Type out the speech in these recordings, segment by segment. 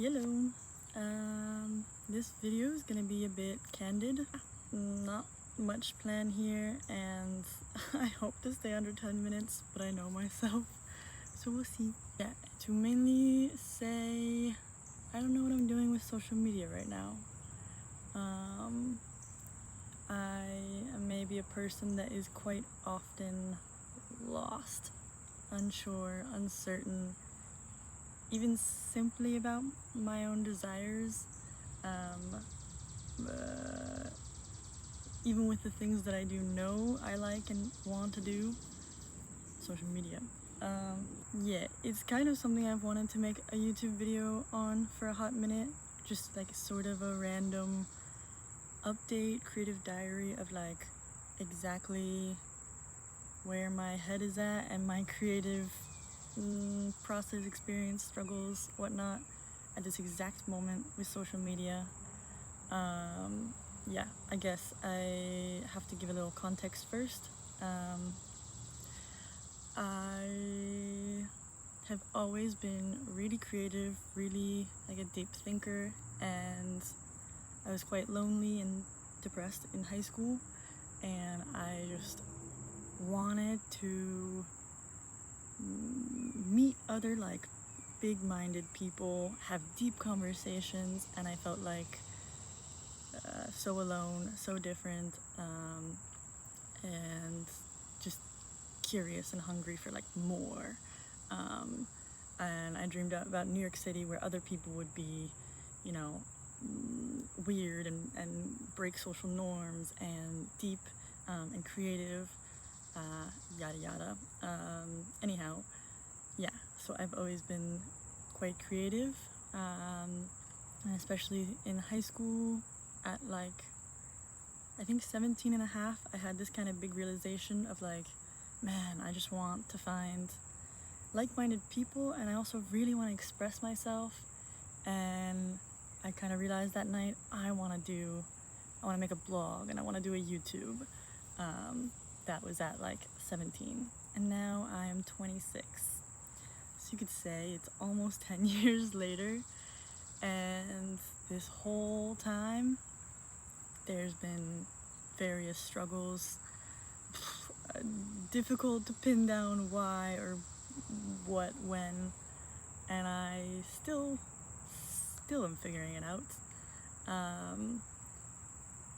Hello. This video is gonna be a bit candid. Not much plan here, and I hope to stay under 10 minutes, but I know myself, so we'll see. Yeah, to mainly say, I don't know what I'm doing with social media right now. I am maybe a person that is quite often lost, unsure, uncertain, even simply about my own desires, even with the things that I do know I like and want to do. Social media. Yeah, it's kind of something I've wanted to make a YouTube video on for a hot minute, just like sort of a random update, creative diary of like exactly where my head is at and my creative process, experience, struggles, whatnot at this exact moment with social media. Yeah, I guess I have to give a little context first. I have always been really creative, really like a deep thinker, and I was quite lonely and depressed in high school, and I just wanted to meet other like big-minded people, have deep conversations, and I felt like so alone, so different, and just curious and hungry for like more. And I dreamed about New York City, where other people would be, you know, weird and break social norms and deep and creative, yada yada. Anyhow, yeah, so I've always been quite creative, and especially in high school at like I think 17 and a half, I had this kind of big realization of like, man, I just want to find like-minded people, and I also really want to express myself. And I kind of realized that night I want to make a blog, and I want to do a YouTube. That was at like 17, and now I am 26. So you could say it's almost 10 years later, and this whole time there's been various struggles, difficult to pin down why or what, when, and I still am figuring it out.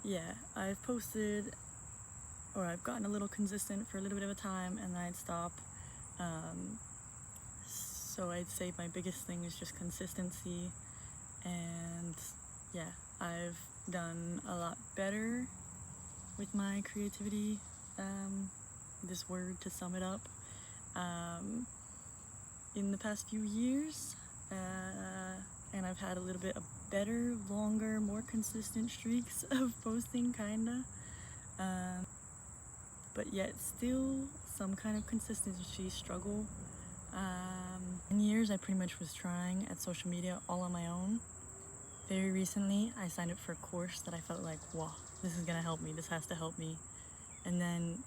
Yeah, I've posted, or I've gotten a little consistent for a little bit of a time, and then I'd stop. So I'd say my biggest thing is just consistency, and yeah, I've done a lot better with my creativity, this word to sum it up, in the past few years, and I've had a little bit of better, longer, more consistent streaks of posting, kinda, but yet still some kind of consistency struggle. In years I pretty much was trying at social media all on my own. Very recently I signed up for a course that I felt like, wow, this is gonna help me, this has to help me, and then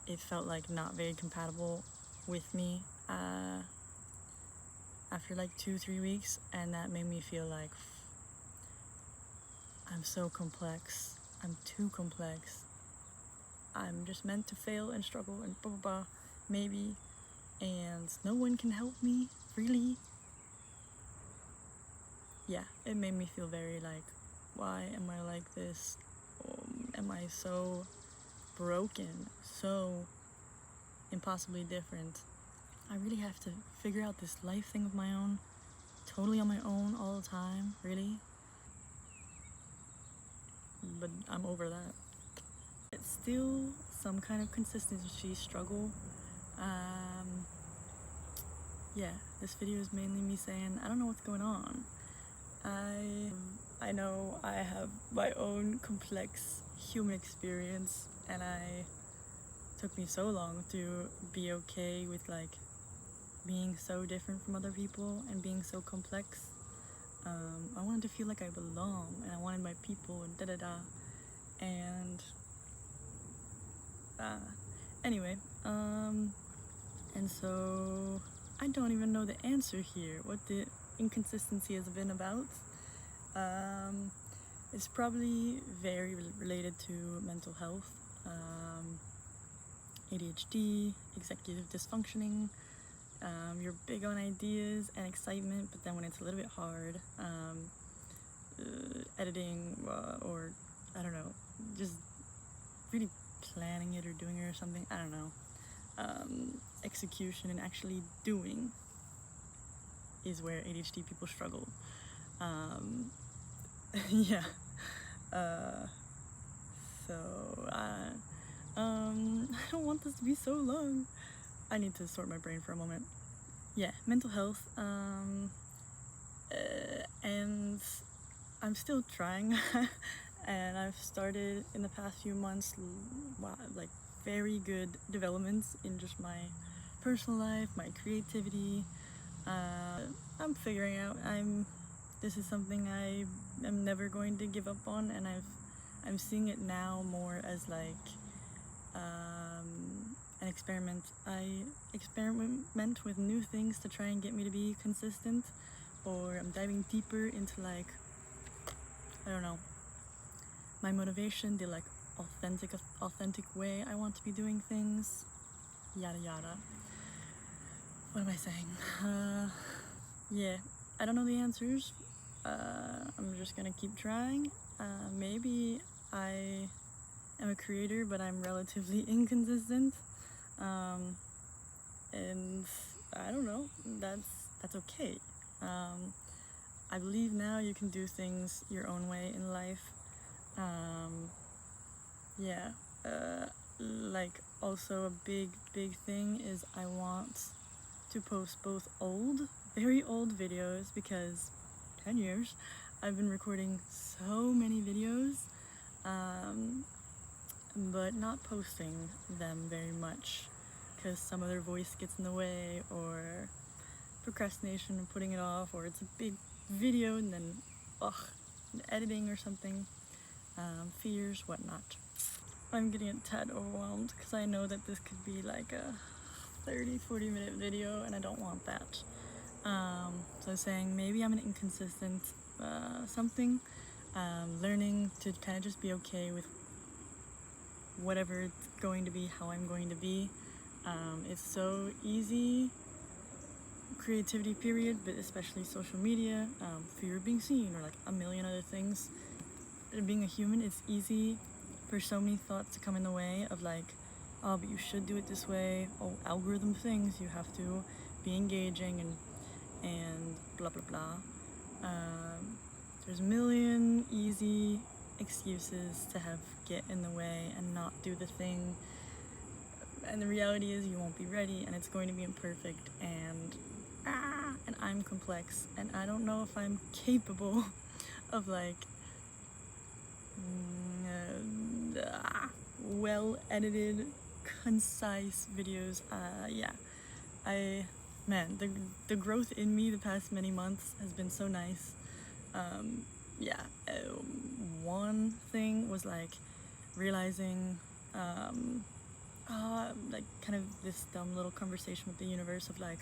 it felt like not very compatible with me after like 2-3 weeks, and that made me feel like I'm so complex, I'm too complex, I'm just meant to fail and struggle and blah blah blah, maybe, and no one can help me, really. Yeah, it made me feel very like, why am I like this? Am I so broken, so impossibly different? I really have to figure out this life thing of my own, totally on my own all the time, really. But I'm over that. It's still some kind of consistency struggle. Yeah, this video is mainly me saying I don't know what's going on. I know I have my own complex human experience, and it took me so long to be okay with like being so different from other people and being so complex. I wanted to feel like I belong, and I wanted my people, and da-da-da, and anyway, and so I don't even know the answer here, what the inconsistency has been about. It's probably very related to mental health, ADHD, executive dysfunctioning. You're big on ideas and excitement, but then when it's a little bit hard, editing or I don't know, just really planning it or doing it or something, I don't know. Execution and actually doing is where ADHD people struggle. Yeah. I don't want this to be so long. I need to sort my brain for a moment. Yeah, mental health. And I'm still trying. And I've started in the past few months, like very good developments in just my personal life, my creativity. I'm figuring out this is something I am never going to give up on, and I'm seeing it now more as like an experiment. I experiment with new things to try and get me to be consistent, or I'm diving deeper into like, I don't know, my motivation, the like authentic way I want to be doing things, yada yada. What am I saying? Yeah, I don't know the answers. I'm just gonna keep trying. Maybe I am a creator, but I'm relatively inconsistent. And I don't know, that's okay. I believe now you can do things your own way in life. Yeah, like also a big thing is I want to post both very old videos, because 10 years I've been recording so many videos, but not posting them very much because some other voice gets in the way, or procrastination and putting it off, or it's a big video and then editing or something, fears, whatnot. I'm getting a tad overwhelmed because I know that this could be like a 30-40 minute video and I don't want that. So I was saying maybe I'm an inconsistent something, learning to kind of just be okay with whatever it's going to be, how I'm going to be. It's so easy, creativity period, but especially social media, fear of being seen, or like a million other things. Being a human, it's easy for so many thoughts to come in the way of like, oh, but you should do it this way, oh, algorithm things, you have to be engaging and blah blah blah. There's a million easy excuses to get in the way and not do the thing, and the reality is you won't be ready and it's going to be imperfect, and I'm complex and I don't know if I'm capable of like well edited, concise videos. The growth in me the past many months has been so nice. One thing was like realizing like kind of this dumb little conversation with the universe of like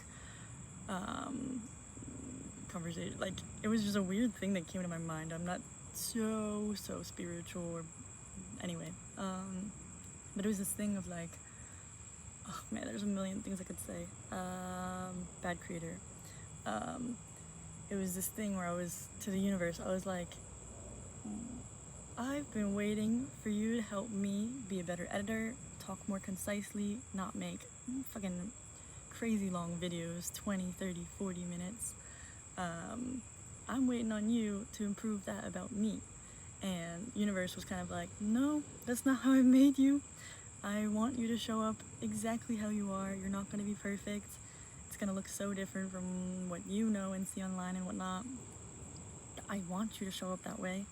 conversation, like it was just a weird thing that came to my mind. I'm not so spiritual, or anyway, but it was this thing of like, oh man, there's a million things I could say. Bad creator. It was this thing where I was to the universe, I was like, I've been waiting for you to help me be a better editor, talk more concisely, not make fucking crazy long videos, 20, 30, 40 minutes. I'm waiting on you to improve that about me. And universe was kind of like, no, that's not how I made you. I want you to show up exactly how you are. You're not going to be perfect. It's going to look so different from what you know and see online and whatnot. I want you to show up that way,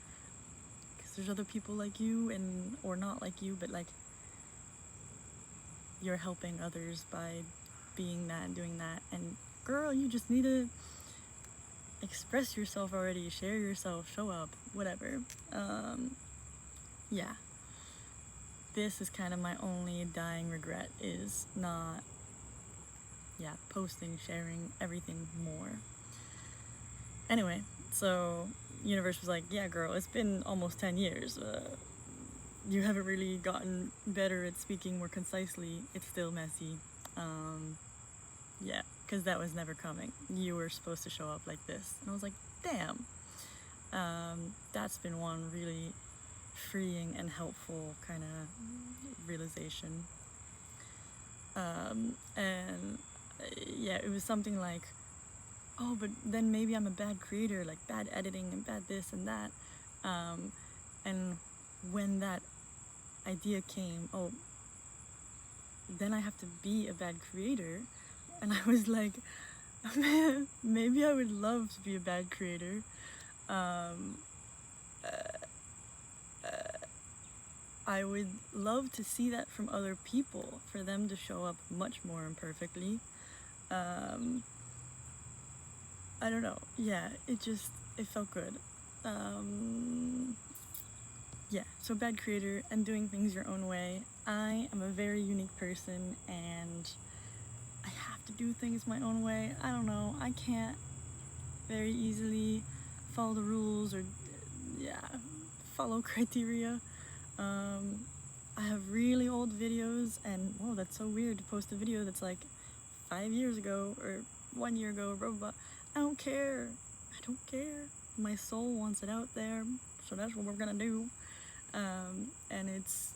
because there's other people like you, and or not like you, but like you're helping others by being that and doing that. And girl, you just need to express yourself already, share yourself, show up, whatever. Yeah, this is kind of my only dying regret, is not yeah, posting, sharing, everything more. Anyway, so universe was like, yeah, girl, it's been almost 10 years. You haven't really gotten better at speaking more concisely. It's still messy. Yeah, because that was never coming. You were supposed to show up like this. And I was like, damn. That's been one really freeing and helpful kind of realization. And yeah, it was something like, oh, but then maybe I'm a bad creator, like bad editing and bad this and that. And when that idea came, oh, then I have to be a bad creator. And I was like, man, maybe I would love to be a bad creator. I would love to see that from other people, for them to show up much more imperfectly. I don't know. Yeah, it felt good. Yeah, so bad creator and doing things your own way. I am a very unique person and I have to do things my own way. I don't know. I can't very easily follow the rules or, yeah, follow criteria. I have really old videos and, whoa, that's so weird to post a video that's like 5 years ago or 1 year ago, blah, blah, blah. I don't care. I don't care. My soul wants it out there, so that's what we're gonna do. And it's,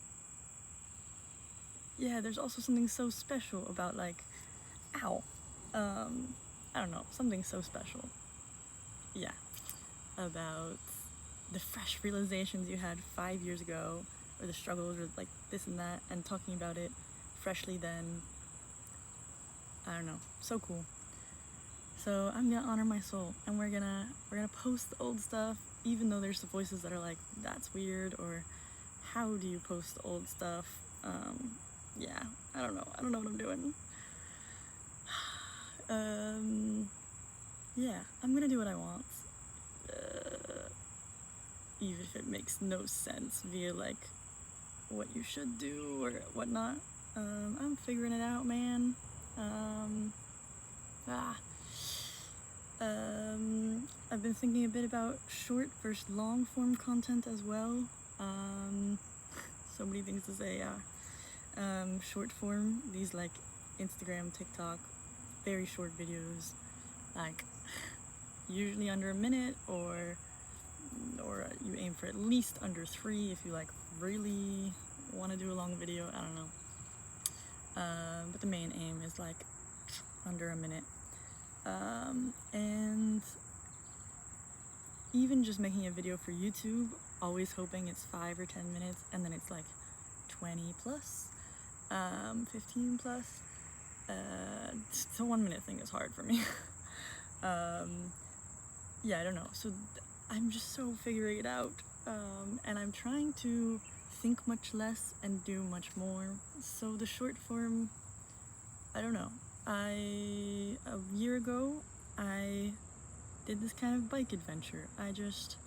yeah, there's also something so special about like, ow, I don't know, something so special, yeah, about the fresh realizations you had 5 years ago, or the struggles, or like this and that, and talking about it freshly then. I don't know, so cool. So I'm gonna honor my soul, and we're gonna post the old stuff, even though there's the voices that are like, that's weird, or how do you post the old stuff? Yeah, I don't know what I'm doing. Yeah, I'm gonna do what I want, even if it makes no sense via like what you should do or whatnot. I'm figuring it out, man. I've been thinking a bit about short versus long form content as well. So many things to say, yeah. Short form, these like Instagram, TikTok, very short videos, like usually under a minute, or you aim for at least under 3 if you like really want to do a long video. I don't know. But the main aim is like under a minute. And even just making a video for YouTube, always hoping it's 5 or 10 minutes, and then it's like 20 plus, 15 plus. The 1 minute thing is hard for me. Yeah, I don't know. So I'm just so figuring it out. And I'm trying to think much less and do much more. So the short form, I don't know. A year ago, I did this kind of bike adventure. I just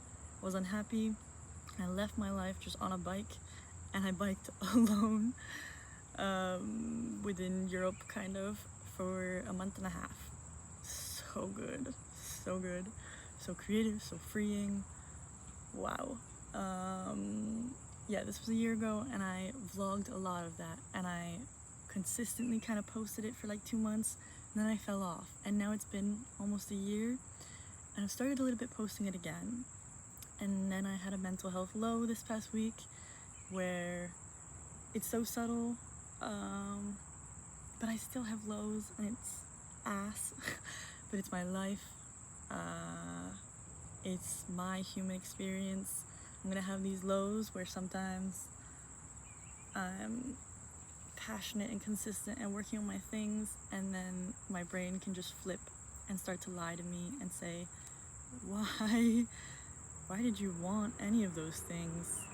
was unhappy. I left my life just on a bike, and I biked alone within Europe, kind of, for a month and a half. So good, so good, so creative, so freeing. Wow. Yeah, this was a year ago, and I vlogged a lot of that, and I consistently kind of posted it for like 2 months, and then I fell off, and now it's been almost a year, and I've started a little bit posting it again. And then I had a mental health low this past week where it's so subtle, but I still have lows, and it's ass. But it's my life. It's my human experience. I'm gonna have these lows where sometimes I'm passionate and consistent and working on my things, and then my brain can just flip and start to lie to me and say, why did you want any of those things?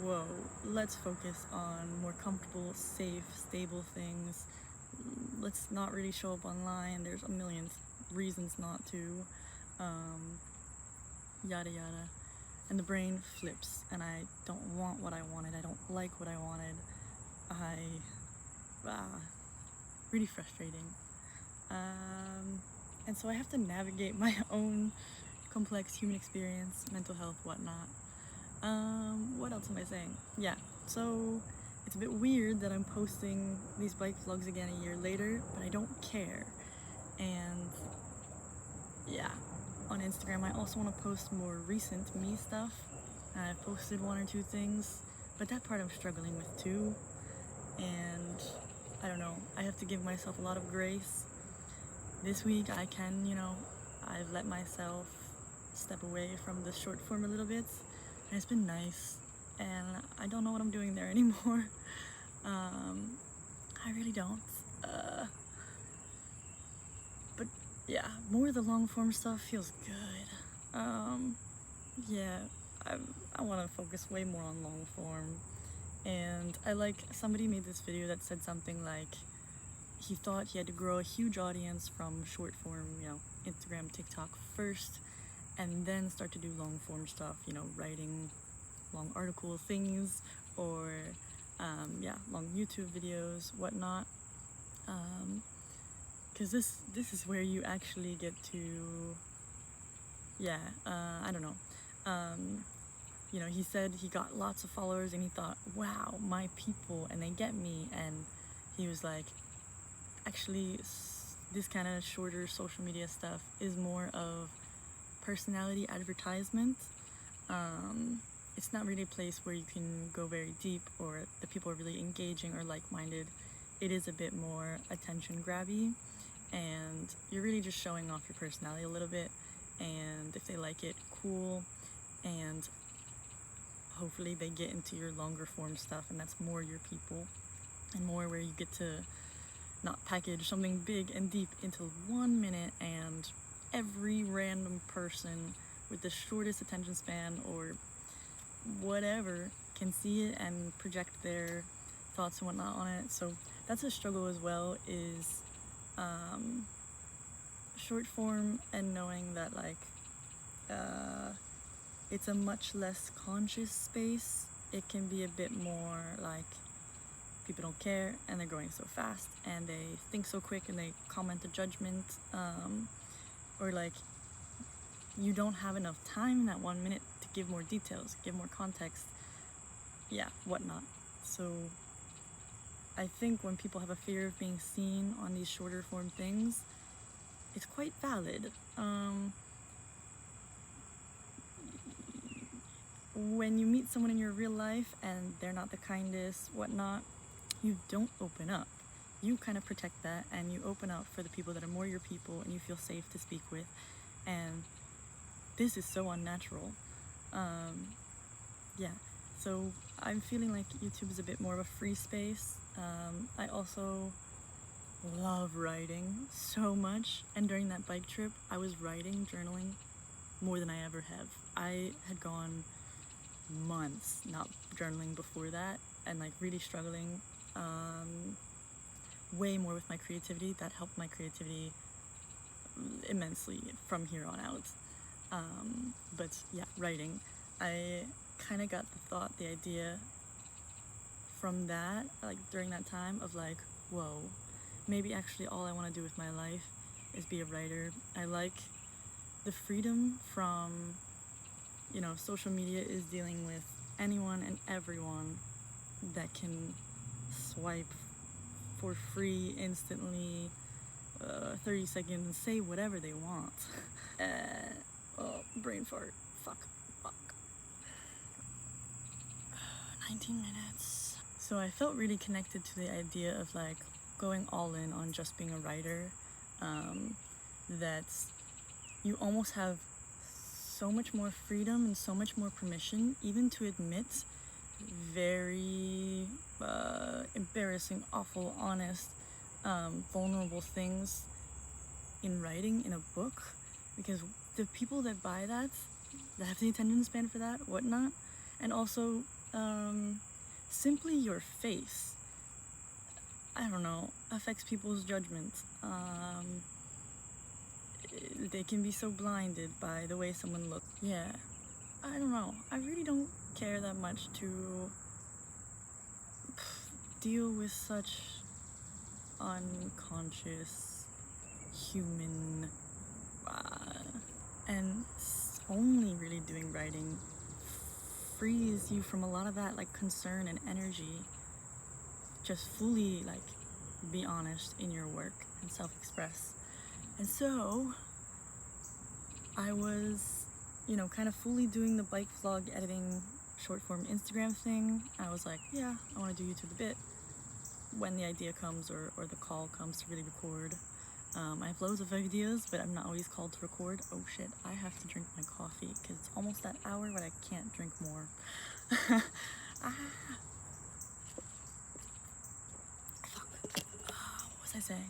Whoa, let's focus on more comfortable, safe, stable things. Let's not really show up online. There's a million reasons not to. Yada yada. And the brain flips, and I don't want what I wanted. I don't like what I wanted. Really frustrating. And so I have to navigate my own complex human experience, mental health, whatnot. What else am I saying? Yeah, so it's a bit weird that I'm posting these bike vlogs again a year later, but I don't care. And yeah, on Instagram I also want to post more recent me stuff. I've posted 1 or 2 things, but that part I'm struggling with too. And I don't know, I have to give myself a lot of grace. This week I can, I've let myself step away from the short form a little bit, and it's been nice, and I don't know what I'm doing there anymore. I really don't. But yeah, more of the long form stuff feels good. Yeah, I want to focus way more on long form. And somebody made this video that said something like he thought he had to grow a huge audience from short form, Instagram, TikTok first, and then start to do long form stuff, writing long article things, or long YouTube videos, whatnot. Because this is where you actually get to, I don't know. He said he got lots of followers and he thought, wow, my people, and they get me. And he was like, actually, this kind of shorter social media stuff is more of personality advertisement. It's not really a place where you can go very deep or the people are really engaging or like-minded. It is a bit more attention grabby, and you're really just showing off your personality a little bit, and if they like it, cool, and hopefully they get into your longer form stuff, and that's more your people and more where you get to not package something big and deep into 1 minute, and every random person with the shortest attention span or whatever can see it and project their thoughts and whatnot on it. So that's a struggle as well, is short form, and knowing that it's a much less conscious space. It can be a bit more like people don't care and they're going so fast and they think so quick and they comment a judgment, or you don't have enough time in that 1 minute to give more details, give more context, whatnot. So I think when people have a fear of being seen on these shorter form things, it's quite valid. When you meet someone in your real life and they're not the kindest, whatnot, you don't open up. You kind of protect that and you open up for the people that are more your people and you feel safe to speak with. And this is so unnatural. So I'm feeling like YouTube is a bit more of a free space. I also love writing so much, and during that bike trip I was writing, journaling more than I ever have. I had gone months not journaling before that, and really struggling way more with my creativity. That helped my creativity immensely from here on out. But yeah, writing, I kind of got the idea from that, during that time of whoa, maybe actually all I want to do with my life is be a writer. I like the freedom from, social media is dealing with anyone and everyone that can swipe for free instantly, 30 seconds, say whatever they want. Brain fart. Fuck. 19 minutes. So I felt really connected to the idea of going all in on just being a writer. That you almost have so much more freedom and so much more permission even to admit very embarrassing, awful, honest, vulnerable things in writing, in a book, because the people that buy that have the attention span for that, whatnot, and also simply your face, I don't know, affects people's judgment. They can be so blinded by the way someone looks. Yeah, I don't know. I really don't care that much to deal with such unconscious human, and only really doing writing frees you from a lot of that like concern and energy. Just fully like be honest in your work and self-express. And so I was, kind of fully doing the bike vlog editing short form Instagram thing. I was like, yeah, I want to do YouTube a bit when the idea comes or the call comes to really record. I have loads of videos, but I'm not always called to record. Oh shit, I have to drink my coffee because it's almost that hour, but I can't drink more. What was I saying?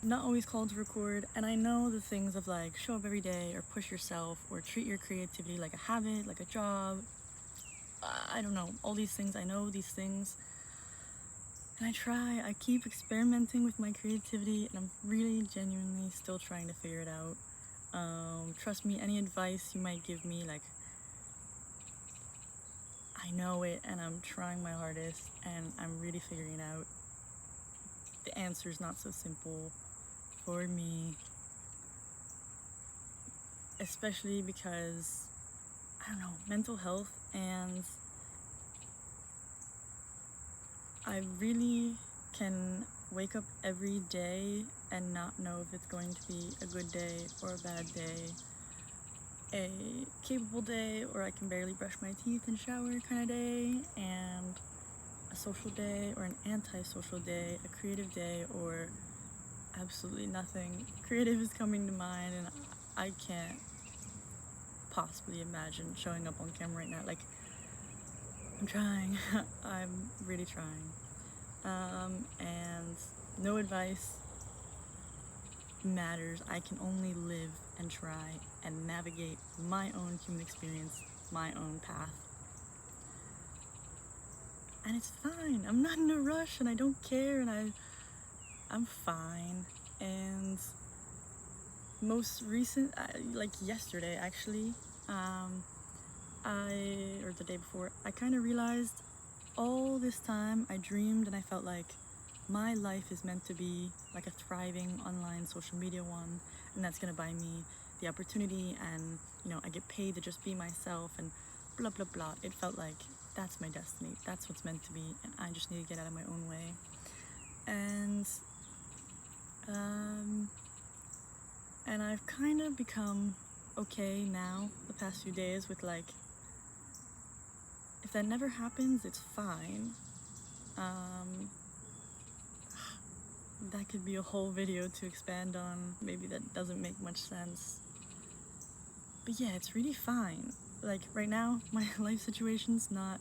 Not always called to record, and I know the things of like show up every day or push yourself or treat your creativity like a habit, like a job. I don't know, all these things. I know these things. And I keep experimenting with my creativity, and I'm really genuinely still trying to figure it out. Trust me, any advice you might give me, like, I know it and I'm trying my hardest and I'm really figuring it out. The answer's not so simple for me, especially because, I don't know, mental health, and I really can wake up every day and not know if it's going to be a good day or a bad day, a capable day or I can barely brush my teeth and shower kind of day, and a social day or an anti-social day, a creative day or absolutely nothing creative is coming to mind, and I can't possibly imagine showing up on camera right now. Like, I'm trying. I'm really trying. And no advice matters. I can only live and try and navigate my own human experience, my own path. And it's fine. I'm not in a rush and I don't care, and I'm fine. And most recent, like yesterday actually, or the day before, I kind of realized all this time I dreamed and I felt like my life is meant to be like a thriving online social media one, and that's gonna buy me the opportunity, and I get paid to just be myself and blah blah blah. It felt like that's my destiny, that's what's meant to be, and I just need to get out of my own way. And I've kind of become okay now the past few days with like, if that never happens, it's fine. That could be a whole video to expand on. Maybe that doesn't make much sense. But yeah, it's really fine. Like right now, my life situation's not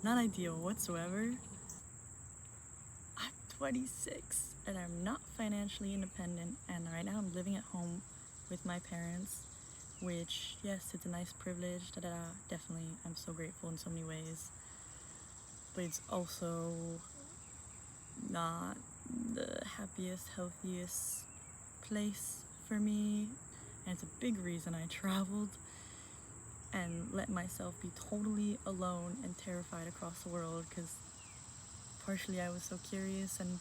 ideal whatsoever. I'm 26 and I'm not financially independent, and right now I'm living at home with my parents, which, yes, it's a nice privilege, definitely, I'm so grateful in so many ways, but it's also not the happiest, healthiest place for me, and it's a big reason I traveled and let myself be totally alone and terrified across the world, because partially I was so curious and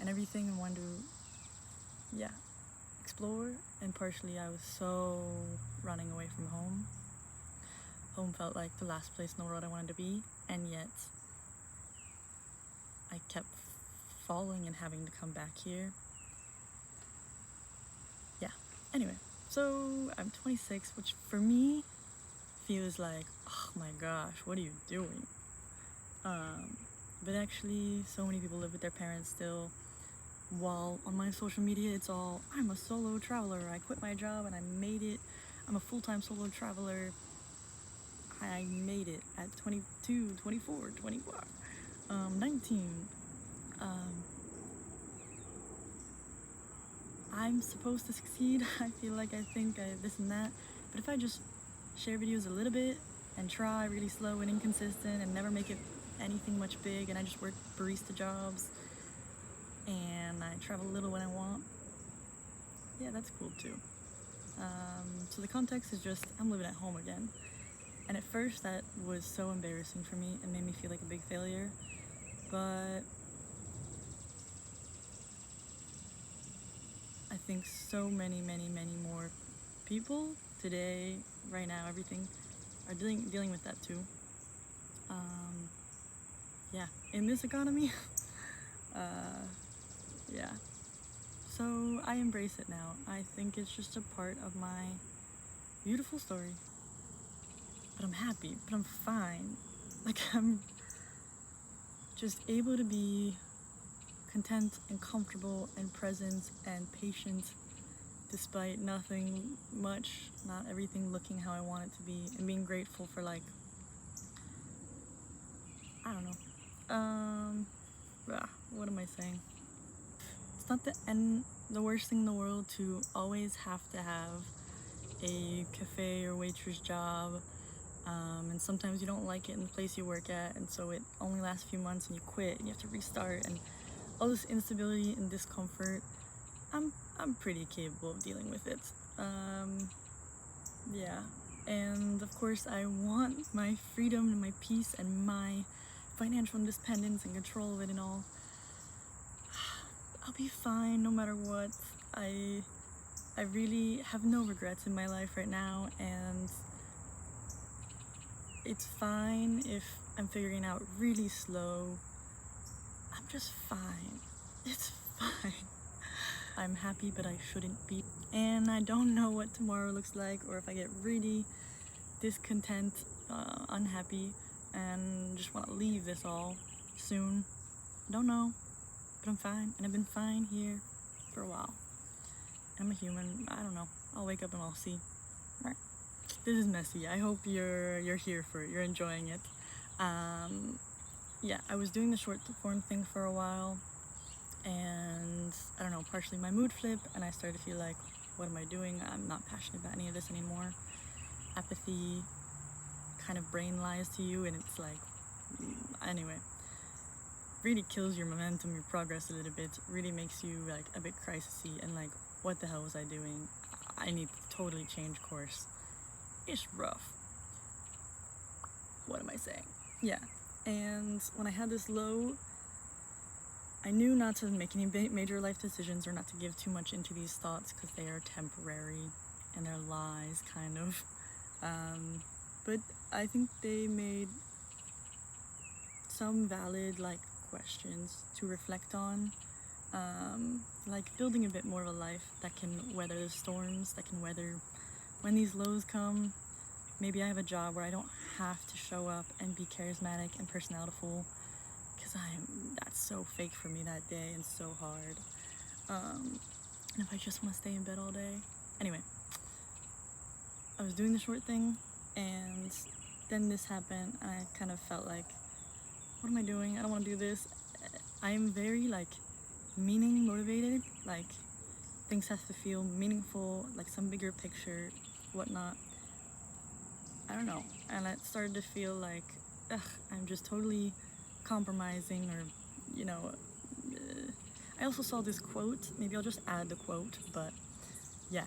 everything and wanted to, explore, and partially I was so running away from home. Home felt like the last place in the world I wanted to be, and yet I kept falling and having to come back here. Yeah, anyway, so I'm 26, which for me feels like, oh my gosh, what are you doing? But actually, so many people live with their parents still, while on my social media it's all, I'm a solo traveler, I quit my job and I made it, I'm a full-time solo traveler, I made it at 22, 24, 24, 19. I'm supposed to succeed. I feel like I think this and that, but if I just share videos a little bit and try really slow and inconsistent and never make it anything much big, and I just work barista jobs and I travel a little when I want, yeah, that's cool too. So the context is just, I'm living at home again, and at first that was so embarrassing for me and made me feel like a big failure, but I think so many more people today, right now, everything, are dealing with that too. Yeah, in this economy. Yeah. So I embrace it now. I think it's just a part of my beautiful story. But I'm happy, but I'm fine. Like, I'm just able to be content and comfortable and present and patient despite nothing much, not everything looking how I want it to be, and being grateful for, like, I don't know. What am I saying? It's not the worst thing in the world to always have to have a cafe or waitress job, and sometimes you don't like it in the place you work at, and so it only lasts a few months and you quit and you have to restart, and all this instability and discomfort. I'm pretty capable of dealing with it. Yeah, and of course I want my freedom and my peace and my financial independence and control of it and all. I'll be fine no matter what. I really have no regrets in my life right now, and it's fine if I'm figuring out really slow. I'm just fine. It's fine. I'm happy, but I shouldn't be. And I don't know what tomorrow looks like, or if I get really discontent, unhappy, and just want to leave this all soon. I don't know, but I'm fine, and I've been fine here for a while. I'm a human. I don't know. I'll wake up and I'll see. All right. This is messy. I hope you're here for it. You're enjoying it. Yeah, I was doing the short form thing for a while, and I don't know, partially my mood flip, and I started to feel like, what am I doing? I'm not passionate about any of this anymore. Apathy kind of brain lies to you, and it's like, anyway, really kills your momentum, your progress a little bit, really makes you like a bit crisisy, and like, what the hell was I doing? I need to totally change course. It's rough. What am I saying? Yeah. And when I had this low, I knew not to make any major life decisions or not to give too much into these thoughts because they are temporary and they're lies, kind of. But I think they made some valid, like, questions to reflect on. Like building a bit more of a life that can weather the storms, that can weather when these lows come. Maybe I have a job where I don't have to show up and be charismatic and personaliteful, because that's so fake for me that day and so hard. And if I just want to stay in bed all day. Anyway, I was doing the short thing, and then this happened, and I kind of felt like, what am I doing? I don't want to do this. I am very, like, meaning motivated. Like, things have to feel meaningful, like some bigger picture, whatnot. I don't know. And it started to feel like, I'm just totally compromising, or, you know. I also saw this quote. Maybe I'll just add the quote, but yeah.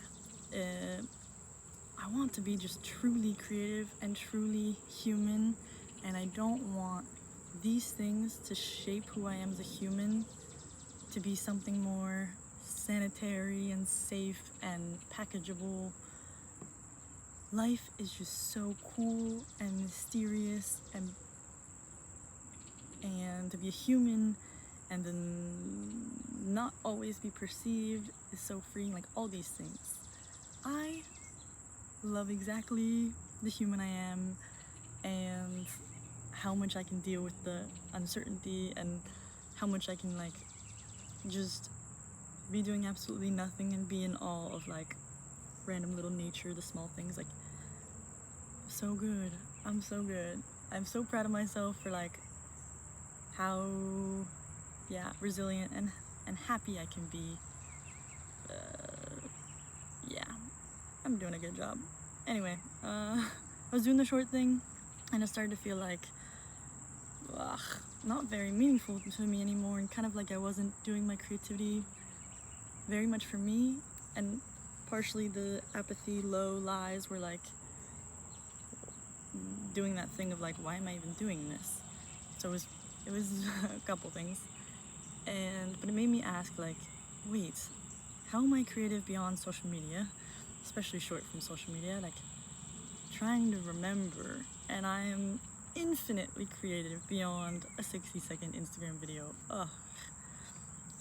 I want to be just truly creative and truly human, and I don't want these things to shape who I am as a human to be something more sanitary and safe and packageable. Life is just so cool and mysterious, and to be a human and then not always be perceived is so freeing. Like, all these things. I love exactly the human I am, and how much I can deal with the uncertainty, and how much I can, like, just be doing absolutely nothing and be in awe of, like, random little nature, the small things. Like, so good. I'm so good. I'm so proud of myself for, like, how, yeah, resilient and happy I can be. Yeah, I'm doing a good job. Anyway, I was doing the short thing, and it started to feel like, not very meaningful to me anymore, and kind of like I wasn't doing my creativity very much for me, and partially the apathy, low lies were like doing that thing of like, why am I even doing this? So it was a couple things, but it made me ask, like, wait, how am I creative beyond social media, especially short from social media, like trying to remember, and I am infinitely creative beyond a 60-second Instagram video. Ugh.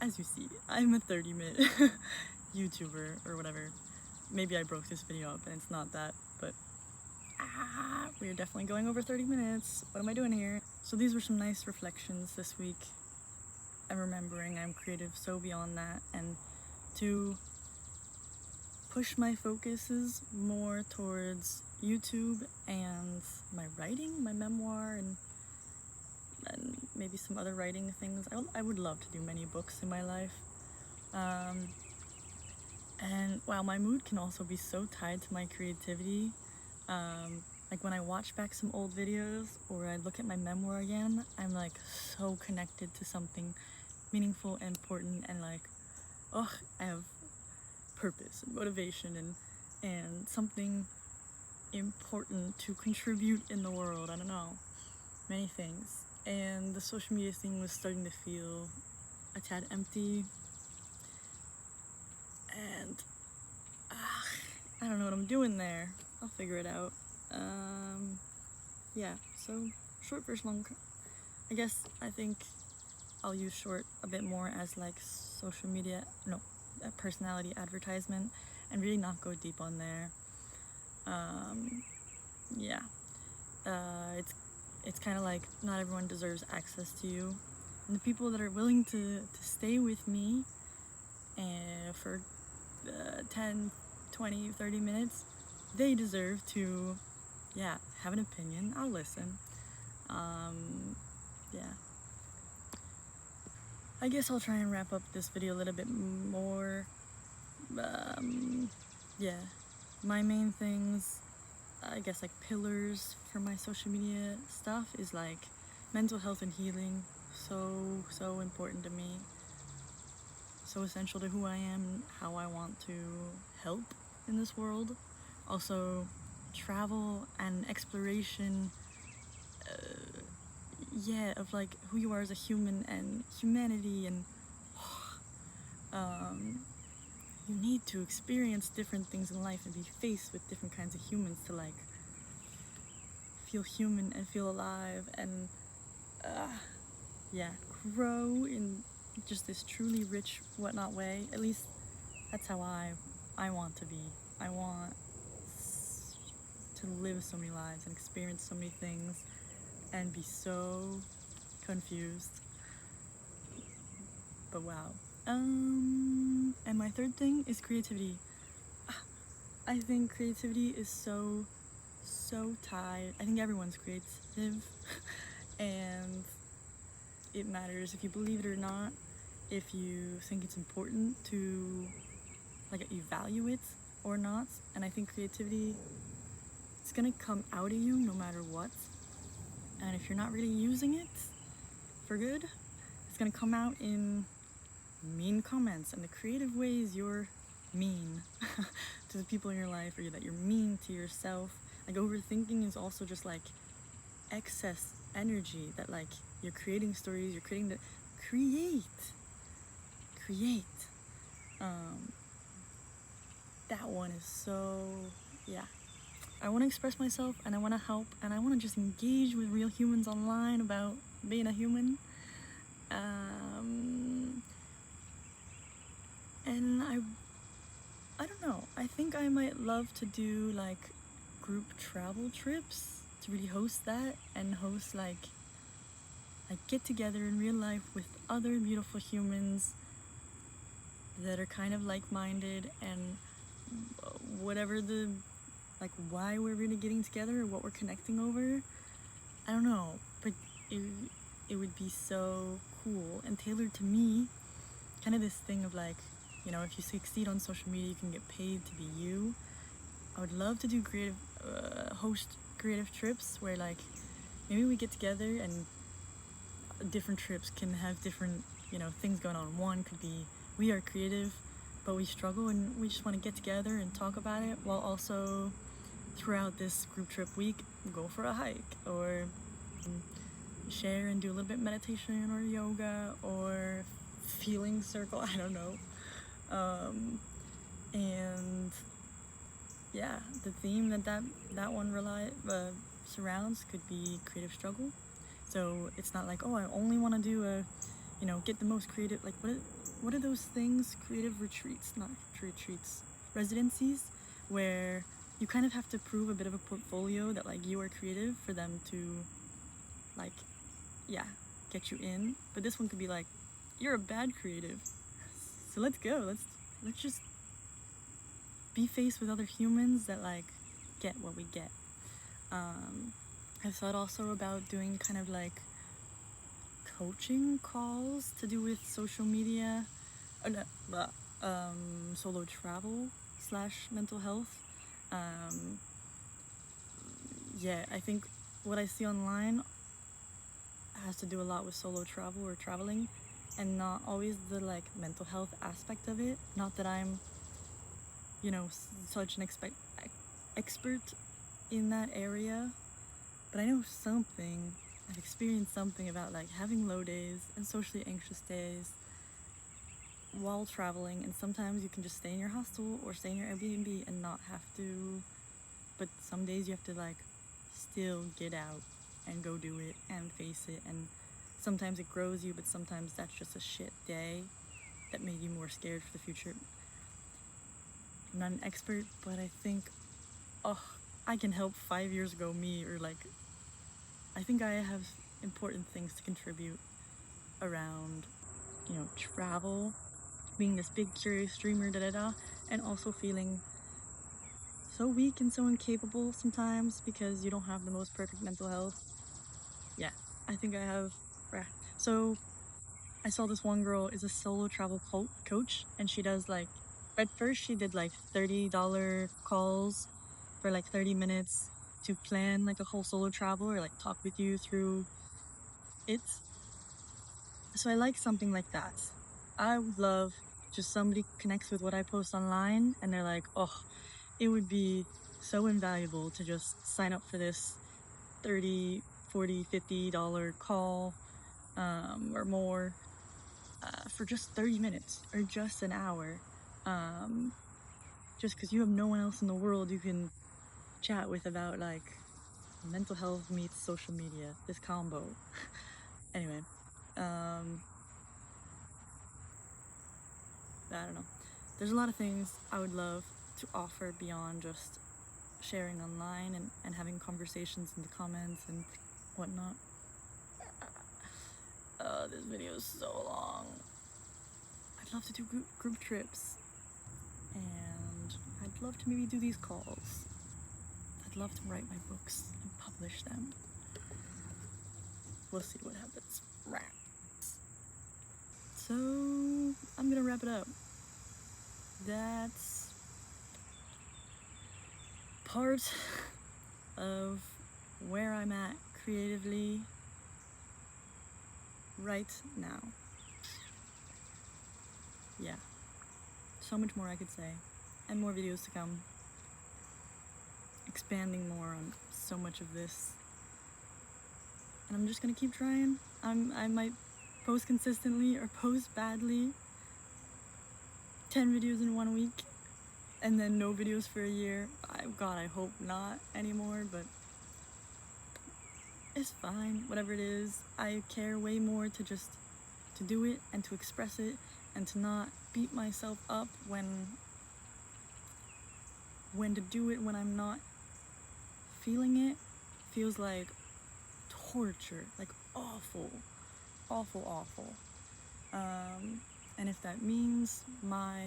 As you see, I'm a 30-minute YouTuber or whatever. Maybe I broke this video up and it's not that, but we're definitely going over 30 minutes. What am I doing here? So these were some nice reflections this week. I'm remembering I'm creative so beyond that, and to push my focuses more towards YouTube and my writing, my memoir, and maybe some other writing things. I would love to do many books in my life. And wow, my mood can also be so tied to my creativity. Like when I watch back some old videos or I look at my memoir again, I'm like so connected to something meaningful and important, and like, oh, I have purpose and motivation and something important to contribute in the world. I don't know, many things. And the social media thing was starting to feel a tad empty, and I don't know what I'm doing there. I'll figure it out. Yeah, so short versus long. I guess I think I'll use short a bit more as like social media, no, a personality advertisement, and really not go deep on there. Yeah, it's kind of like not everyone deserves access to you, and the people that are willing to stay with me for 10, 20, 30 minutes, they deserve to, yeah, have an opinion. I'll listen. Yeah. I guess I'll try and wrap up this video a little bit more. Yeah, my main things, I guess like pillars for my social media stuff is like mental health and healing. So important to me. So essential to who I am, how I want to help in this world. Also, travel and exploration, yeah, of like who you are as a human and humanity, and you need to experience different things in life and be faced with different kinds of humans to like feel human and feel alive and yeah, grow in just this truly rich whatnot way. At least that's how I want to be. I want to live so many lives and experience so many things and be so confused. But wow. And my third thing is creativity. I think creativity is so tied. I think everyone's creative and it matters if you believe it or not, if you think it's important to like you value it or not. And I think creativity, it's gonna come out of you no matter what. And if you're not really using it for good, it's gonna come out in mean comments and the creative ways you're mean to the people in your life, or that you're mean to yourself. Like overthinking is also just like excess energy that like you're creating stories, you're creating the create. That one is so, yeah. I want to express myself and I want to help and I want to just engage with real humans online about being a human. And I don't know, I think I might love to do like group travel trips, to really host that and host like get together in real life with other beautiful humans that are kind of like-minded, and whatever the like why we're really getting together or what we're connecting over, I don't know, but it would be so cool and tailored to me. Kind of this thing of like, you know, if you succeed on social media, you can get paid to be you. I would love to do host creative trips where like maybe we get together and different trips can have different, you know, things going on. One could be we are creative, but we struggle and we just want to get together and talk about it, while also throughout this group trip week, go for a hike or share and do a little bit meditation or yoga or feeling circle, I don't know. And yeah, the theme that one surrounds could be creative struggle. So it's not like, oh, I only want to do get the most creative. Like, what are those things? Creative retreats, not retreats, residencies, where you kind of have to prove a bit of a portfolio that like you are creative for them to, like, yeah, get you in. But this one could be like, you're a bad creative, so let's go. Let's just be faced with other humans that like get what we get. I thought also about doing kind of like coaching calls to do with social media, solo travel / mental health. Yeah, I think what I see online has to do a lot with solo travel or traveling, and not always the like mental health aspect of it. Not that I'm, such an expert in that area, but I know something. I've experienced something about like having low days and socially anxious days while traveling, and sometimes you can just stay in your hostel or stay in your Airbnb and not have to, but some days you have to like still get out and go do it and face it, and sometimes it grows you, but sometimes that's just a shit day that made you more scared for the future. I'm not an expert, but I think, I can help 5 years ago me, or like, I think I have important things to contribute around, travel, being this big curious dreamer, and also feeling so weak and so incapable sometimes because you don't have the most perfect mental health. Yeah, I think I have. So I saw this one girl is a solo travel coach, and she does like, at first she did like $30 calls for like 30 minutes to plan like a whole solo travel or like talk with you through it. So I like something like that. I would love just somebody connects with what I post online and they're like, oh, it would be so invaluable to just sign up for this $30, $40, $50 call or more for just 30 minutes or just an hour. Just because you have no one else in the world you can chat with about like mental health meets social media, this combo. Anyway, I don't know. There's a lot of things I would love to offer beyond just sharing online and having conversations in the comments and whatnot. This video is so long. I'd love to do group trips, and I'd love to maybe do these calls. I'd love to write my books and publish them. We'll see what happens. So I'm gonna wrap it up. That's part of where I'm at creatively right now. Yeah, so much more I could say, and more videos to come, expanding more on so much of this, and I'm just gonna keep trying. I might post consistently or post badly, 10 videos in 1 week, and then no videos for a year. God, I hope not anymore, but it's fine, whatever it is. I care way more to just to do it and to express it and to not beat myself up when to do it when I'm not feeling it feels like torture, like awful. And if that means my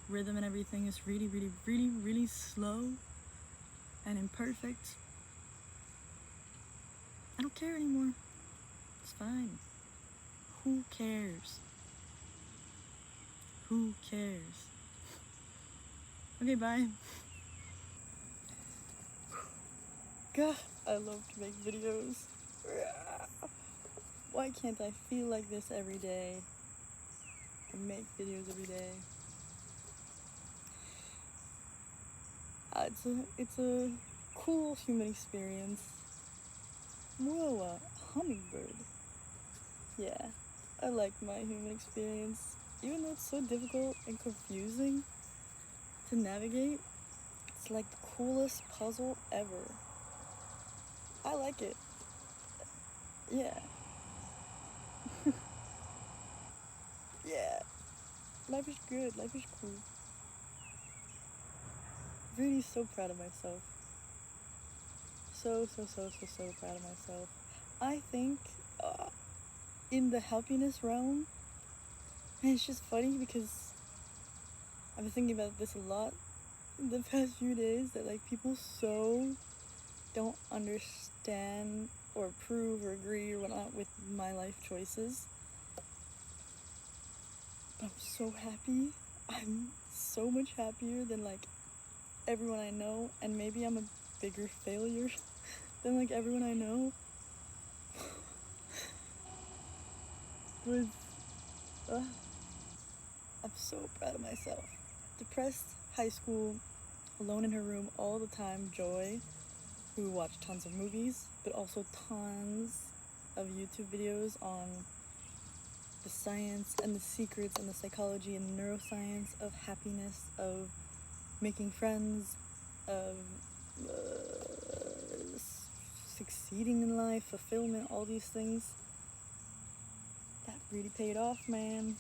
rhythm and everything is really, really, really, really slow and imperfect, I don't care anymore. It's fine. Who cares? Who cares? Okay, bye. God, I love to make videos. Why can't I feel like this every day and make videos every day? It's a cool human experience. Whoa, a hummingbird. Yeah, I like my human experience. even though it's so difficult and confusing to navigate, it's like the coolest puzzle ever. I like it. Yeah. Yeah. Life is good. Life is cool. Really so proud of myself. So proud of myself. I think in the happiness realm, and it's just funny because I've been thinking about this a lot in the past few days, that like people so don't understand or approve or agree or whatnot with my life choices. But I'm so happy. I'm so much happier than like everyone I know, and maybe I'm a bigger failure than like everyone I know. But I'm so proud of myself. Depressed high school, alone in her room all the time, Joy, who watched tons of movies, but also tons of YouTube videos on the science and the secrets and the psychology and neuroscience of happiness, of making friends, of succeeding in life, fulfillment, all these things. That really paid off, man.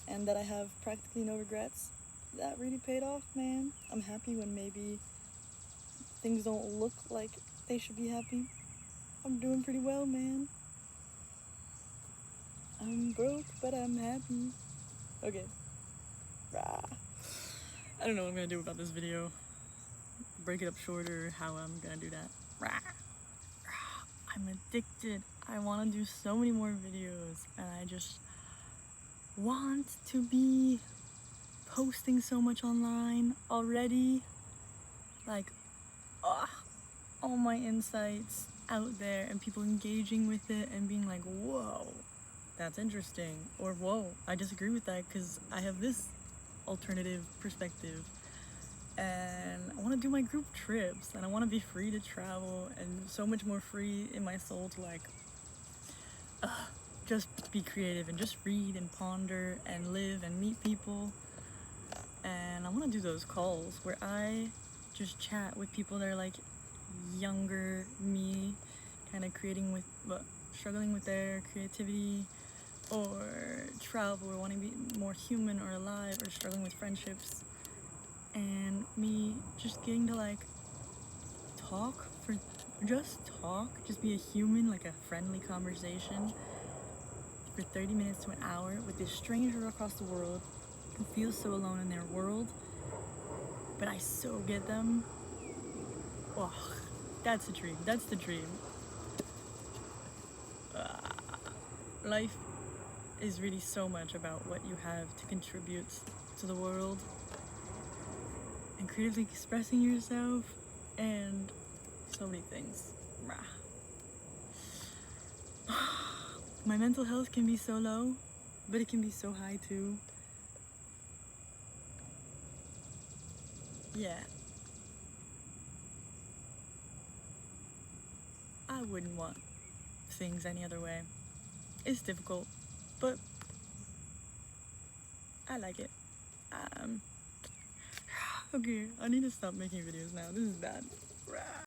And that I have practically no regrets. That really paid off, man. I'm happy when maybe things don't look like they should be happy. I'm doing pretty well, man. I'm broke, but I'm happy. Okay. Rah. I don't know what I'm gonna do about this video. Break it up shorter, how I'm gonna do that. Rah. Rah. I'm addicted. I wanna do so many more videos, and I just want to be posting so much online already. Like, all my insights out there and people engaging with it and being like, whoa, that's interesting, or whoa, I disagree with that because I have this alternative perspective. And I want to do my group trips, and I want to be free to travel, and so much more free in my soul to like just be creative and just read and ponder and live and meet people. And I want to do those calls where I just chat with people that are like younger me, kind of struggling with their creativity or travel, or wanting to be more human or alive, or struggling with friendships, and me just getting to like just be a human, like a friendly conversation for 30 minutes to an hour with this stranger across the world who feels so alone in their world, but I so get them. Oh, that's the dream. That's the dream. Life is really so much about what you have to contribute to the world and creatively expressing yourself and so many things. My mental health can be so low, but it can be so high too. Yeah. I wouldn't want things any other way. It's difficult, but I like it. Okay, I need to stop making videos now. This is bad.